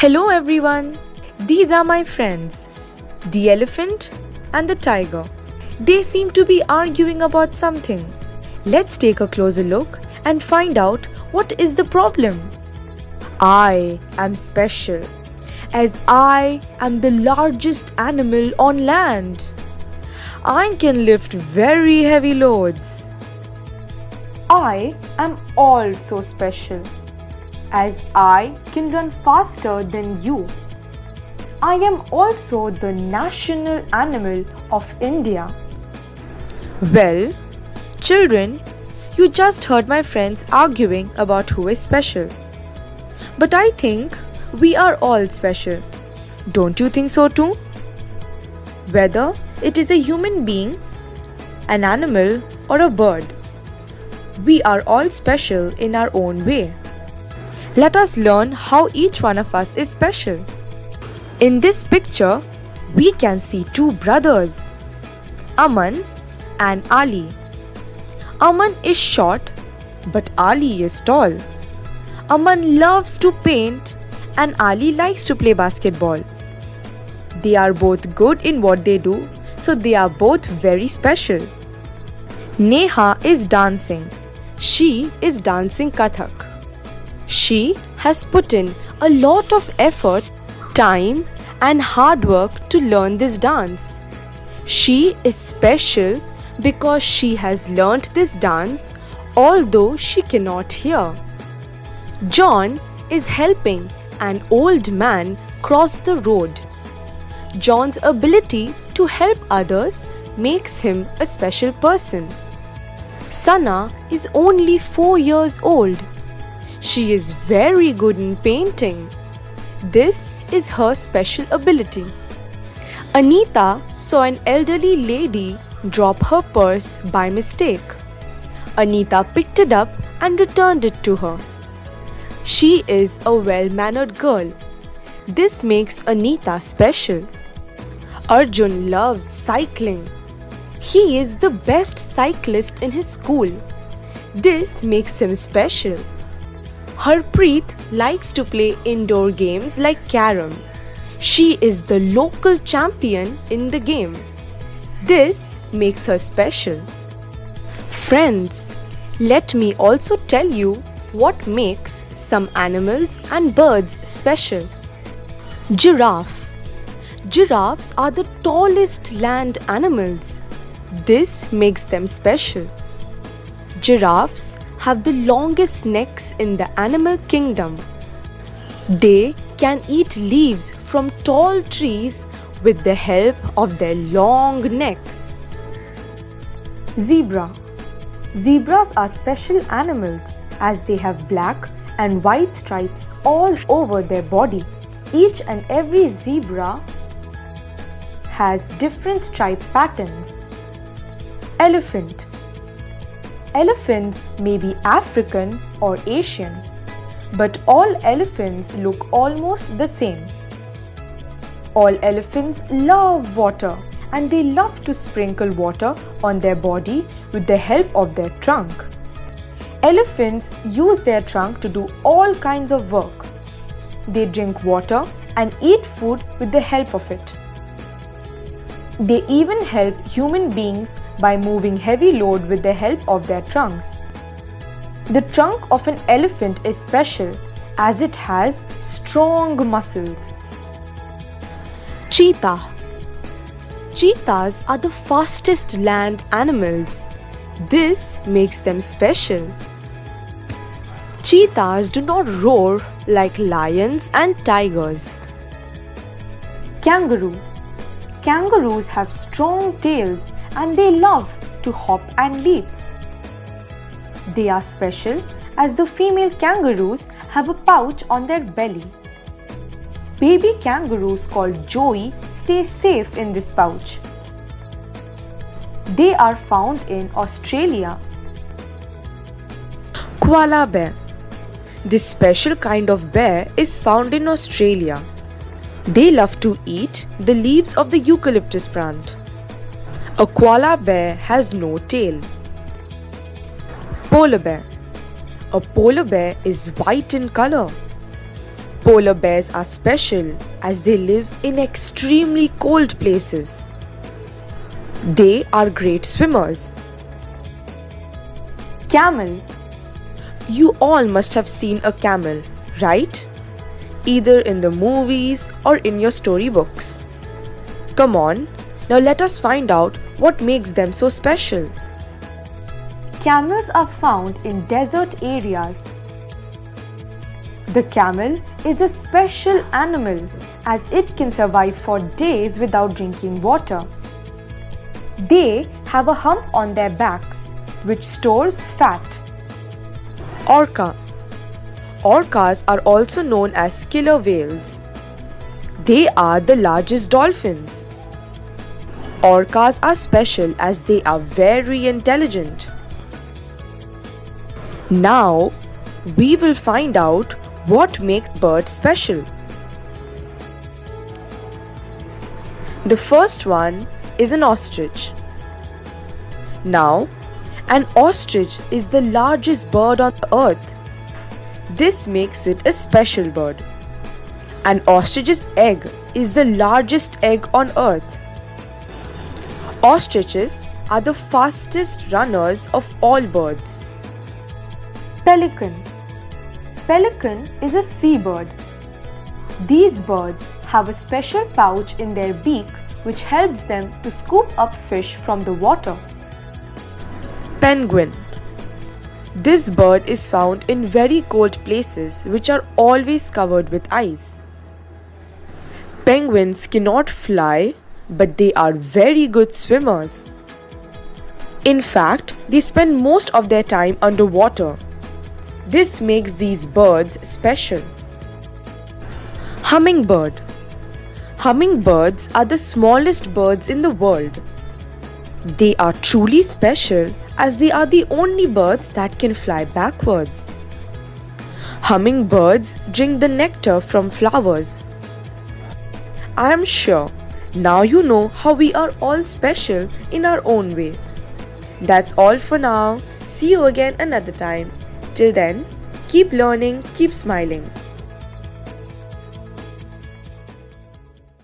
Hello everyone, these are my friends, the elephant and the tiger. They seem to be arguing about something. Let's take a closer look and find out what is the problem. I am special as I am the largest animal on land. I can lift very heavy loads. I am also special as I can run faster than you. I am also the national animal of India. Well, children, you just heard my friends arguing about who is special. But I think we are all special. Don't you think so too? Whether it is a human being, an animal, or a bird, we are all special in our own way. Let us learn how each one of us is special. In this picture, we can see two brothers, Aman and Ali. Aman is short, but Ali is tall. Aman loves to paint and Ali likes to play basketball. They are both good in what they do, so they are both very special. Neha is dancing. She is dancing Kathak. She has put in a lot of effort, time, and hard work to learn this dance. She is special because she has learnt this dance although she cannot hear. John is helping an old man cross the road. John's ability to help others makes him a special person. Sana is only 4 years old. She is very good in painting. This is her special ability. Anita saw an elderly lady drop her purse by mistake. Anita picked it up and returned it to her. She is a well-mannered girl. This makes Anita special. Arjun loves cycling. He is the best cyclist in his school. This makes him special. Harpreet likes to play indoor games like carom. She is the local champion in the game. This makes her special. Friends, let me also tell you what makes some animals and birds special. Giraffe. Giraffes are the tallest land animals. This makes them special. Giraffes have the longest necks in the animal kingdom. They can eat leaves from tall trees with the help of their long necks. Zebra. Zebras are special animals as they have black and white stripes all over their body. Each and every zebra has different stripe patterns. Elephant. Elephants may be African or Asian, but all elephants look almost the same. All elephants love water and they love to sprinkle water on their body with the help of their trunk. Elephants use their trunk to do all kinds of work. They drink water and eat food with the help of it. They even help human beings by moving heavy load with the help of their trunks. The trunk of an elephant is special as it has strong muscles. Cheetah. Cheetahs are the fastest land animals. This makes them special. Cheetahs do not roar like lions and tigers. Kangaroo. Kangaroos have strong tails and they love to hop and leap. They are special as the female kangaroos have a pouch on their belly. Baby kangaroos called Joey stay safe in this pouch. They are found in Australia. Koala bear. This special kind of bear is found in Australia. They love to eat the leaves of the eucalyptus plant. A koala bear has no tail. Polar bear. A polar bear is white in color. Polar bears are special as they live in extremely cold places. They are great swimmers. Camel. You all must have seen a camel, right? Either in the movies or in your storybooks. Come on, now let us find out what makes them so special. Camels are found in desert areas. The camel is a special animal as it can survive for days without drinking water. They have a hump on their backs which stores fat. Orca. Orcas are also known as killer whales. They are the largest dolphins. Orcas are special as they are very intelligent. Now, we will find out what makes birds special. The first one is an ostrich. Now, an ostrich is the largest bird on earth. This makes it a special bird. An ostrich's egg is the largest egg on earth. Ostriches are the fastest runners of all birds. Pelican. Pelican is a seabird. These birds have a special pouch in their beak which helps them to scoop up fish from the water. Penguin. This bird is found in very cold places which are always covered with ice. Penguins cannot fly, but they are very good swimmers. In fact, they spend most of their time underwater. This makes these birds special. Hummingbird. Hummingbirds are the smallest birds in the world. They are truly special as they are the only birds that can fly backwards. Hummingbirds drink the nectar from flowers. I am sure now you know how we are all special in our own way. That's all for now. See you again another time. Till then, keep learning, keep smiling.